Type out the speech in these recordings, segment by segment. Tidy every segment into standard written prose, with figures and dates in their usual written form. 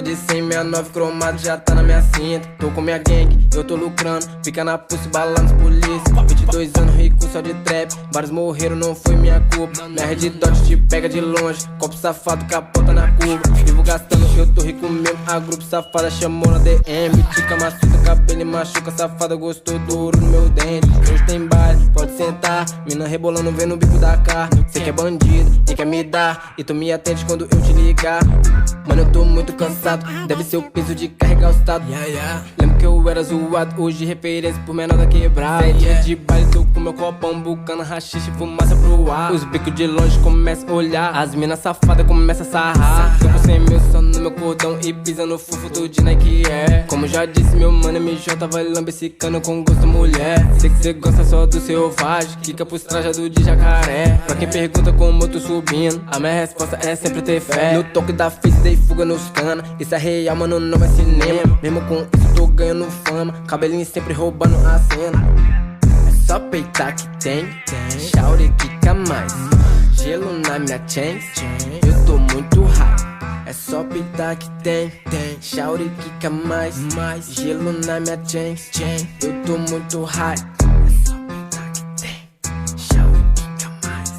de 100, 69 cromado já tá na minha cinta. Tô com minha gangue, eu tô lucrando, fica na pulse, balando os polícia. 22 anos, rico só de trap, vários morreram, não foi minha culpa. Minha red dot te pega de longe, copo safado, capota na curva. Vivo gastando, eu tô rico mesmo, a grupo safada chamou na DM. Tica machuca, cabelo e machuca, safada gostou do ouro no meu dente. Hoje tem baile, pode sentar, mina rebolando, vendo o bico da carne. Cê que é bandido e quer me dar, e tu me atende quando eu te ligar. Mano, eu tô muito cansado, deve ser o peso de carregar o estado. Lembro que eu era zoado, hoje referência por menor da quebrada. 7 dias de baile, tô com meu copão, bucana, rachixe, fumaça pro ar. Os bicos de longe começam a olhar, as minas safadas começam a sarrar. Tô com 100 mil só no meu cordão e pisa no fofo do de Nike Air. Como já disse meu mano, MJ vai lamber esse cano com gosto mulher. Sei que cê gosta só do selvagem, quica pros trajados de jacaré. Pra quem pergunta como eu tô subindo, a minha resposta é sempre ter fé. No toque da face dei fuga nos cana, isso é real, mano, não é cinema. Mesmo com isso tô ganhando fama, cabelinho sempre roubando a cena. É só peitar que tem, shawty quica mais, gelo na minha chain, eu tô muito high. É só peitar que tem, shawty quica mais, gelo na minha chain, eu tô muito high. É só peitar que tem, shawty quica mais,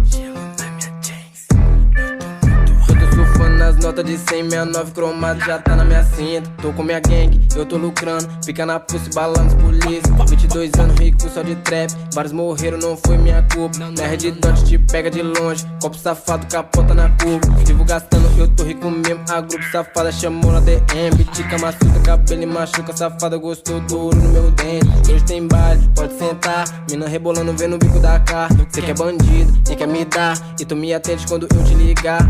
gelo na minha chain, eu tô muito high. Eu tô surfando nas notas de 100, 69 cromado já tá na minha cinta. Tô com minha gangue, eu tô lucrando, fica na pulse, balando os polícia. 22 anos, rico só de trap, vários morreram, não foi minha culpa. Minha red dot te pega de longe, copo safado, capota na curva. Vivo gastando, eu tô rico mesmo, a grupo safada chamou na DM. Tica machuca, cabelo e machuca, safada gostou do ouro no meu dente. Hoje tem baile, pode sentar, mina rebolando, vendo o bico da carne. Cê que é bandido e quer me dar, e tu me atende quando eu te ligar.